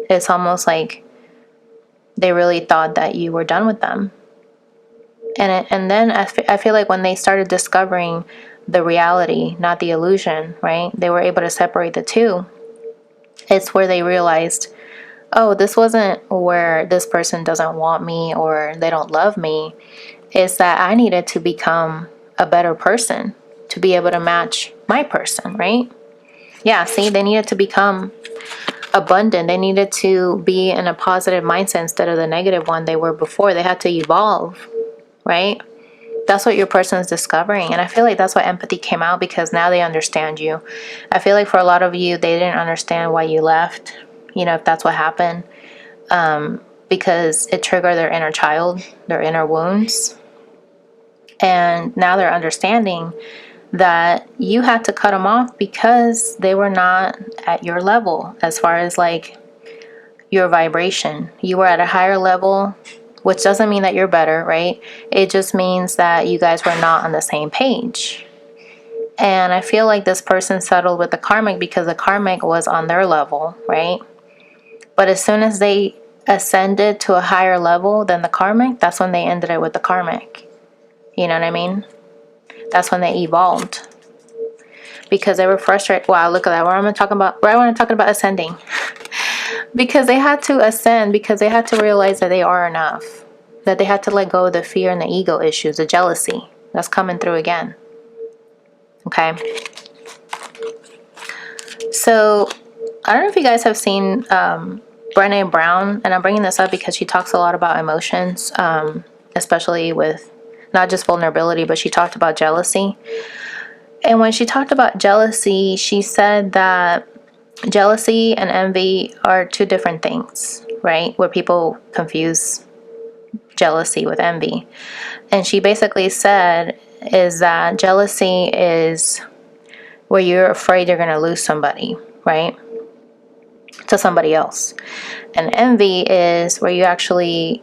it's almost like they really thought that you were done with them. And then I feel like when they started discovering the reality, not the illusion, right? They were able to separate the two. It's where they realized, oh, this wasn't where this person doesn't want me or they don't love me. It's that I needed to become a better person to be able to match my person, right? Yeah, see, they needed to become abundant. They needed to be in a positive mindset instead of the negative one they were before. They had to evolve, right? That's what your person is discovering. And I feel like that's why empathy came out, because now they understand you. I feel like for a lot of you, they didn't understand why you left, you know, if that's what happened, because it triggered their inner child, their inner wounds. And now they're understanding that you had to cut them off because they were not at your level as far as like your vibration. You were at a higher level, which doesn't mean that you're better, right? It just means that you guys were not on the same page. And I feel like this person settled with the karmic because the karmic was on their level, right? But as soon as they ascended to a higher level than the karmic, that's when they ended it with the karmic. You know what I mean? That's when they evolved. Because they were frustrated. Wow, look at that. Where I'm talking about, right when I'm talking about ascending. Because they had to ascend, because they had to realize that they are enough. That they had to let go of the fear and the ego issues, the jealousy that's coming through again. Okay. So, I don't know if you guys have seen Brené Brown, and I'm bringing this up because she talks a lot about emotions, especially with not just vulnerability, but she talked about jealousy. And when she talked about jealousy, she said that jealousy and envy are two different things, right? Where people confuse jealousy with envy. And she basically said is that jealousy is where you're afraid you're going to lose somebody, right? To somebody else. And envy is where you actually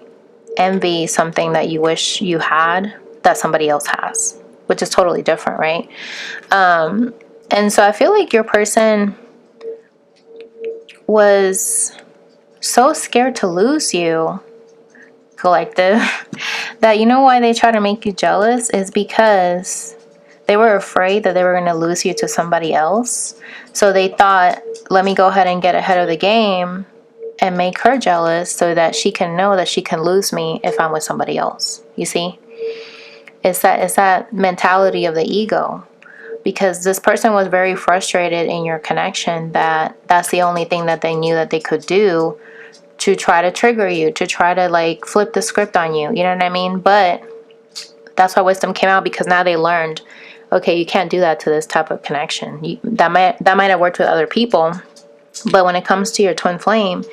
envy something that you wish you had that somebody else has, which is totally different, right? And so I feel like your person was so scared to lose you, collective, that you know why they try to make you jealous is because they were afraid that they were going to lose you to somebody else. So they thought, let me go ahead and get ahead of the game and make her jealous so that she can know that she can lose me if I'm with somebody else. You see? It's that mentality of the ego. Because this person was very frustrated in your connection that that's the only thing that they knew that they could do to try to trigger you, to try to like flip the script on you. You know what I mean? But that's why wisdom came out, because now they learned, okay, you can't do that to this type of connection. That might have worked with other people, but when it comes to your twin flame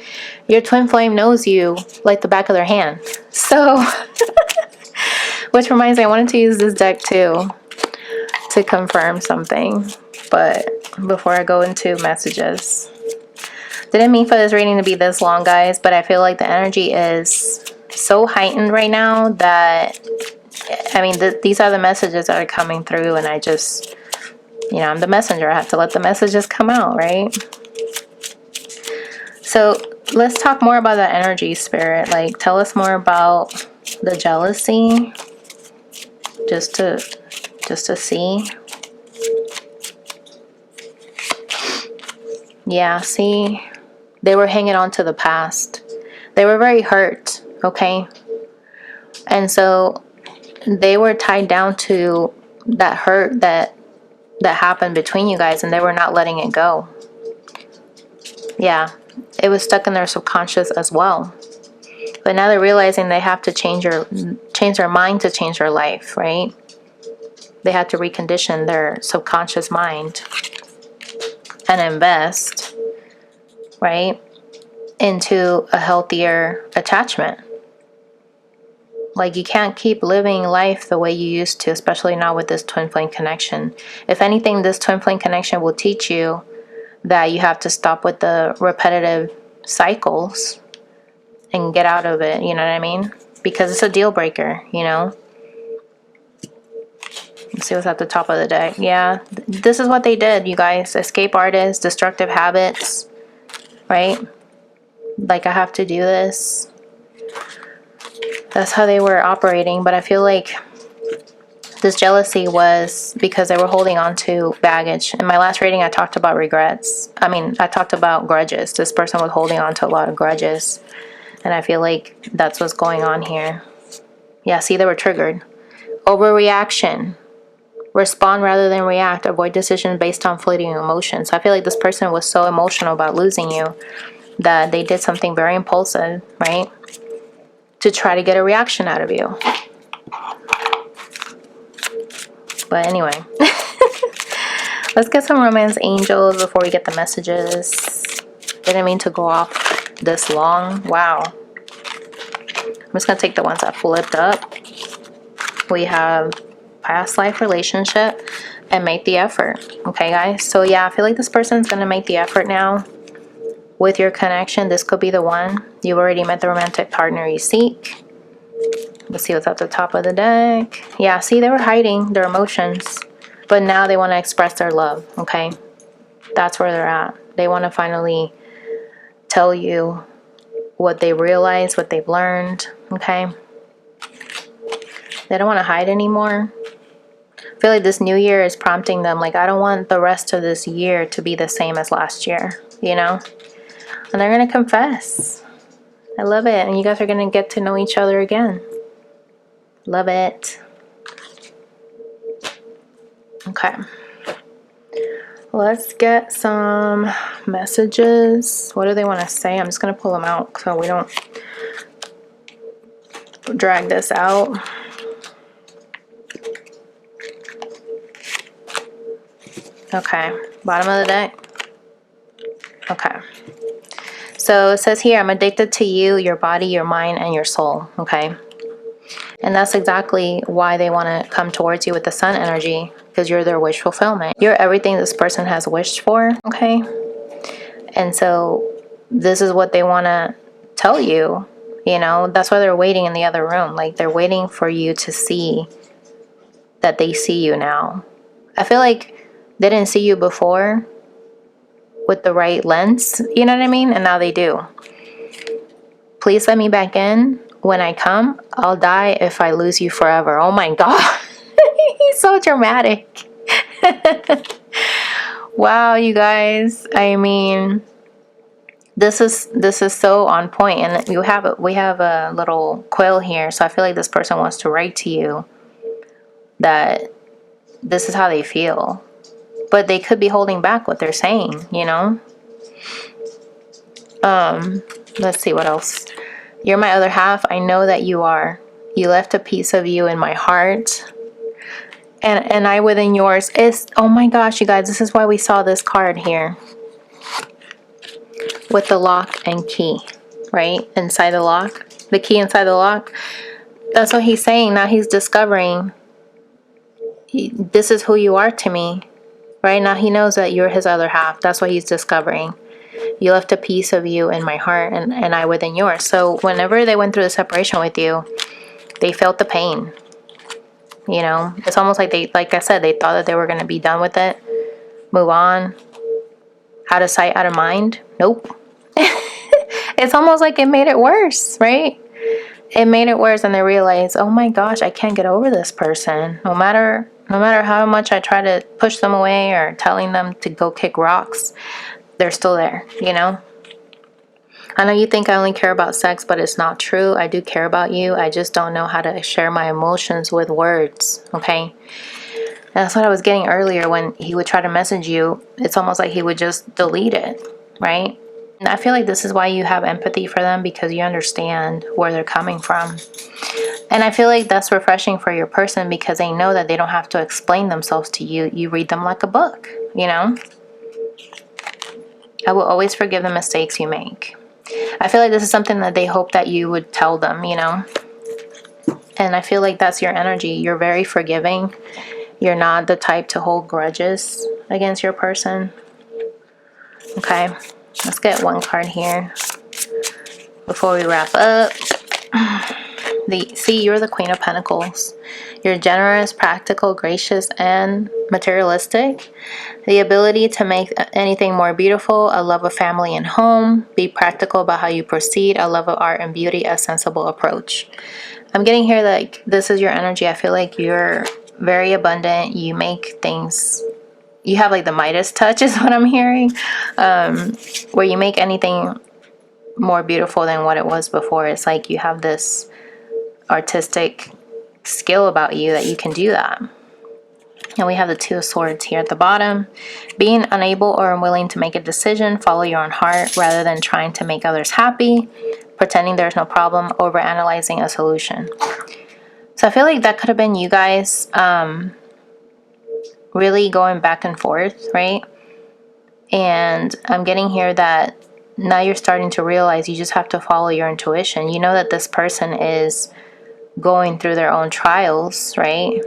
knows you like the back of their hand. So, which reminds me, I wanted to use this deck too to confirm something. But before I go into messages, didn't mean for this reading to be this long, guys, but I feel like the energy is so heightened right now that, I mean, these are the messages that are coming through, and I just, you know, I'm the messenger. I have to let the messages come out, right? So let's talk more about that energy, Spirit. Like, tell us more about the jealousy, just to see. Yeah, see, they were hanging on to the past. They were very hurt, okay? And so they were tied down to that hurt that happened between you guys, and they were not letting it go. Yeah, it was stuck in their subconscious as well. But now they're realizing they have to change their mind to change their life, right? They have to recondition their subconscious mind and invest, right, into a healthier attachment. Like, you can't keep living life the way you used to, especially not with this twin flame connection. If anything, this twin flame connection will teach you that you have to stop with the repetitive cycles and get out of it, you know what I mean? Because it's a deal breaker, you know? Let's see what's at the top of the deck. Yeah, this is what they did, you guys. Escape artists, destructive habits, right? Like, I have to do this. That's how they were operating. But I feel like this jealousy was because they were holding on to baggage. In my last reading, I talked about regrets. I mean, I talked about grudges. This person was holding on to a lot of grudges. And I feel like that's what's going on here. Yeah, see, they were triggered. Overreaction. Respond rather than react. Avoid decisions based on fleeting emotions. So I feel like this person was so emotional about losing you that they did something very impulsive, right? To try to get a reaction out of you. But anyway, let's get some romance angels before we get the messages. Didn't mean to go off this long. Wow. I'm just going to take the ones that flipped up. We have past life relationship and make the effort. Okay, guys? So yeah, I feel like this person's going to make the effort now with your connection. This could be the one. You've already met the romantic partner you seek. Let's see what's at the top of the deck. Yeah, see, they were hiding their emotions, but now they want to express their love, okay? That's where they're at. They want to finally tell you what they realize, what they've learned, okay? They don't want to hide anymore. I feel like this new year is prompting them, like, I don't want the rest of this year to be the same as last year, you know? And they're going to confess. I love it. And you guys are going to get to know each other again. Love it. Okay. Let's get some messages. What do they want to say? I'm just going to pull them out so we don't drag this out. Okay. Bottom of the deck. Okay. So it says here, I'm addicted to you, your body, your mind, and your soul. Okay. And that's exactly why they want to come towards you with the sun energy, because you're their wish fulfillment. You're everything this person has wished for, okay? And so this is what they want to tell you, you know? That's why they're waiting in the other room. Like, they're waiting for you to see that they see you now. I feel like they didn't see you before with the right lens, you know what I mean? And now they do. Please let me back in. When I come, I'll die if I lose you forever. Oh my God. He's so dramatic. Wow, you guys. I mean, this is so on point. And we have a little quill here. So I feel like this person wants to write to you that this is how they feel. But they could be holding back what they're saying, you know? Let's see what else. You're my other half. I know that you are. You left a piece of you in my heart. And I within yours is, oh my gosh, you guys, this is why we saw this card here with the lock and key, right? Inside the lock, the key inside the lock. That's what he's saying. Now he's discovering this is who you are to me. Right now he knows that you're his other half. That's what he's discovering. You left a piece of you in my heart and I within yours. So whenever they went through the separation with you, they felt the pain. You know, it's almost like they, like I said, they thought that they were going to be done with it. Move on. Out of sight, out of mind. Nope. It's almost like it made it worse, right? It made it worse, and they realized, oh my gosh, I can't get over this person. No matter how much I try to push them away or telling them to go kick rocks, they're still there, you know? I know you think I only care about sex, but it's not true. I do care about you. I just don't know how to share my emotions with words, okay? And that's what I was getting earlier when he would try to message you. It's almost like he would just delete it, right? And I feel like this is why you have empathy for them, because you understand where they're coming from. And I feel like that's refreshing for your person, because they know that they don't have to explain themselves to you. You read them like a book, you know? I will always forgive the mistakes you make. I feel like this is something that they hope that you would tell them, you know? And I feel like that's your energy. You're very forgiving. You're not the type to hold grudges against your person. Okay, let's get one card here before we wrap up. See, you're the Queen of Pentacles. You're generous, practical, gracious, and materialistic. The ability to make anything more beautiful, a love of family and home, be practical about how you proceed, a love of art and beauty, a sensible approach. I'm getting here like this is your energy. I feel like you're very abundant. You make things, you have like the Midas touch is what I'm hearing, where you make anything more beautiful than what it was before. It's like you have this artistic skill about you that you can do that. And we have the Two of Swords here at the bottom. Being unable or unwilling to make a decision, follow your own heart rather than trying to make others happy, pretending there's no problem, overanalyzing a solution. So I feel like that could have been you guys really going back and forth, right? And I'm getting here that now you're starting to realize you just have to follow your intuition. You know that this person is going through their own trials, right?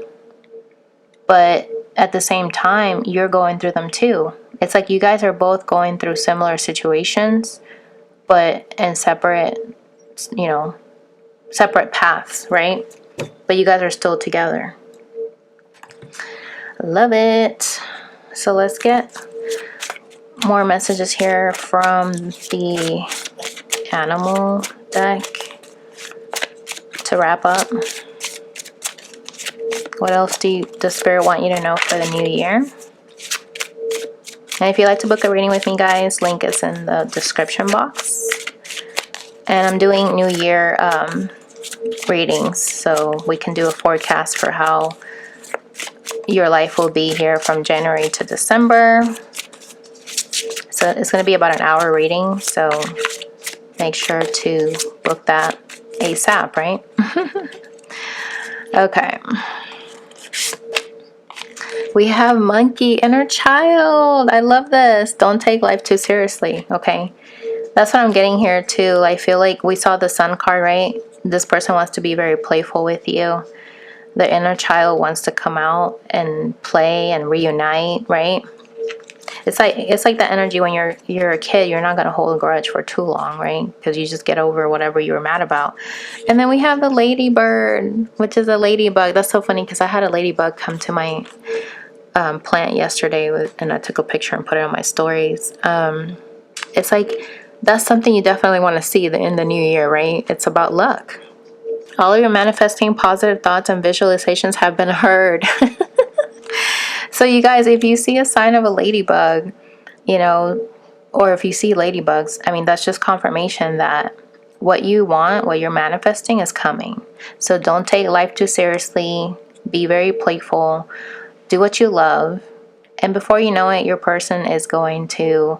But at the same time, you're going through them too. It's like you guys are both going through similar situations, but in separate, you know, separate paths, right? But you guys are still together. Love it. So let's get more messages here from the animal deck to wrap up. What else does Spirit want you to know for the new year? And if you'd like to book a reading with me, guys, link is in the description box. And I'm doing New Year readings, so we can do a forecast for how your life will be here from January to December. So it's going to be about an hour reading, so make sure to book that ASAP, right? Okay. We have monkey, inner child. I love this. Don't take life too seriously, okay? That's what I'm getting here too. I feel like we saw the Sun card, right? This person wants to be very playful with you. The inner child wants to come out and play and reunite, right? It's like that energy when you're a kid. You're not going to hold a grudge for too long, right? Because you just get over whatever you were mad about. And then we have the ladybird, which is a ladybug. That's so funny because I had a ladybug come to my plant yesterday and I took a picture and put it on my stories. It's like that's something you definitely want to see in the new year, right? It's about luck. All of your manifesting positive thoughts and visualizations have been heard. So you guys, if you see a sign of a ladybug, you know, or if you see ladybugs, I mean, that's just confirmation that what you want, what you're manifesting is coming. So don't take life too seriously. Be very playful. Do what you love. And before you know it, your person is going to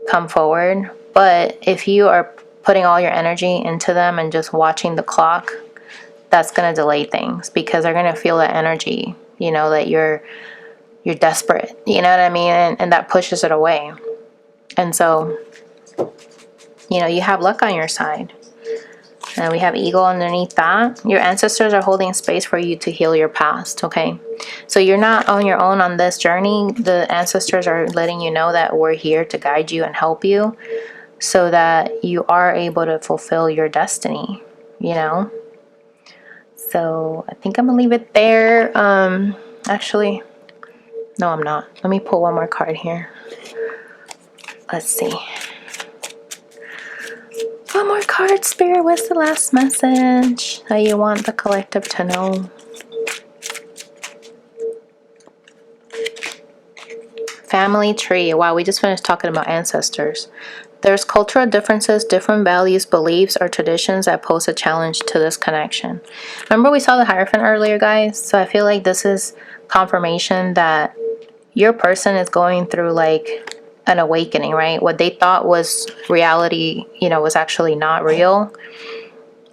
come forward. But if you are putting all your energy into them and just watching the clock, that's going to delay things because they're going to feel that energy you know, that you're desperate, you know what I mean? And that pushes it away. And so, you know, you have luck on your side. And we have eagle underneath that. Your ancestors are holding space for you to heal your past, okay? So you're not on your own on this journey. The ancestors are letting you know that we're here to guide you and help you so that you are able to fulfill your destiny, you know? So I think I'm gonna leave it there. Actually, no, I'm not. Let me pull one more card here. Let's see. One more card, Spirit. What's the last message that you want the collective to know? Family tree. Wow, we just finished talking about ancestors. There's cultural differences, different values, beliefs, or traditions that pose a challenge to this connection. Remember we saw the Hierophant earlier, guys? So I feel like this is confirmation that your person is going through like an awakening, right? What they thought was reality, you know, was actually not real.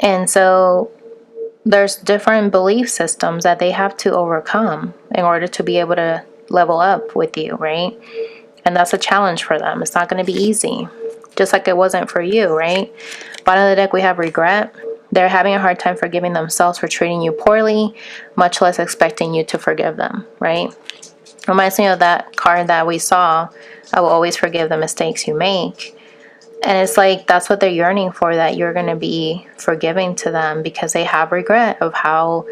And so there's different belief systems that they have to overcome in order to be able to level up with you, right? And that's a challenge for them. It's not going to be easy, just like it wasn't for you, right? Bottom of the deck, we have regret. They're having a hard time forgiving themselves for treating you poorly, much less expecting you to forgive them, right? Reminds me of that card that we saw. I will always forgive the mistakes you make. And it's like that's what they're yearning for, that you're going to be forgiving to them, because they have regret of how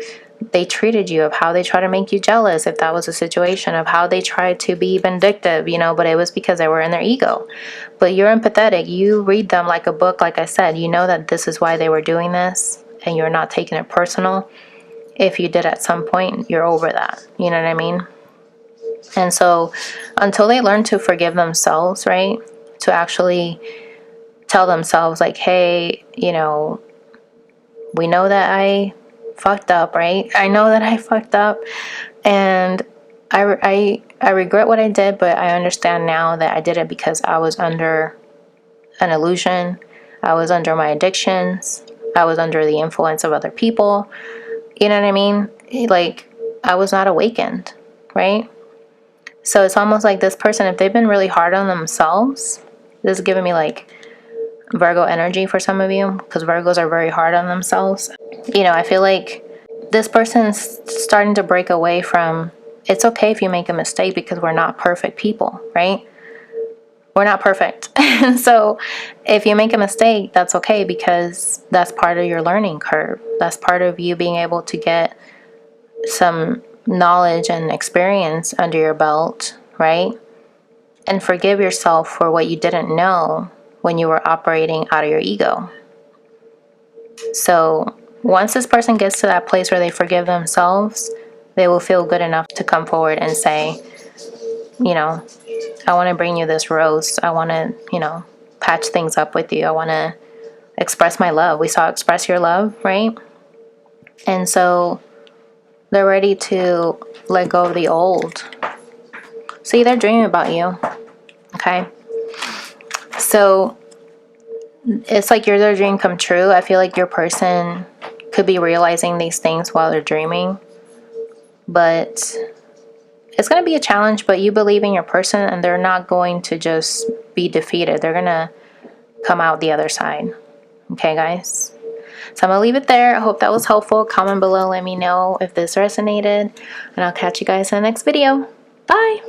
they treated you, of how they try to make you jealous, if that was a situation, of how they tried to be vindictive, you know, but it was because they were in their ego. But you're empathetic. You read them like a book, like I said. You know that this is why they were doing this, and you're not taking it personal. If you did at some point, you're over that. You know what I mean? And so until they learn to forgive themselves, right, to actually tell themselves like, hey, you know, we know that I fucked up, right? I know that I fucked up, and I regret what I did, but I understand now that I did it because I was under an illusion. I was under my addictions. I was under the influence of other people. You know what I mean? Like, I was not awakened, right? So it's almost like this person, if they've been really hard on themselves, this is giving me like Virgo energy for some of you, because Virgos are very hard on themselves. You know, I feel like this person's starting to break away from, it's okay if you make a mistake, because we're not perfect people, right? We're not perfect. And so if you make a mistake, that's okay, because that's part of your learning curve. That's part of you being able to get some knowledge and experience under your belt, right? And forgive yourself for what you didn't know when you were operating out of your ego. So once this person gets to that place where they forgive themselves, they will feel good enough to come forward and say, you know, I want to bring you this rose. I want to, you know, patch things up with you. I want to express my love. We saw express your love, right? And so they're ready to let go of the old. See, they're dreaming about you. Okay? So it's like you're their dream come true. I feel like your person could be realizing these things while they're dreaming. But it's going to be a challenge, but you believe in your person, and they're not going to just be defeated. They're going to come out the other side. Okay, guys? So I'm going to leave it there. I hope that was helpful. Comment below. Let me know if this resonated. And I'll catch you guys in the next video. Bye!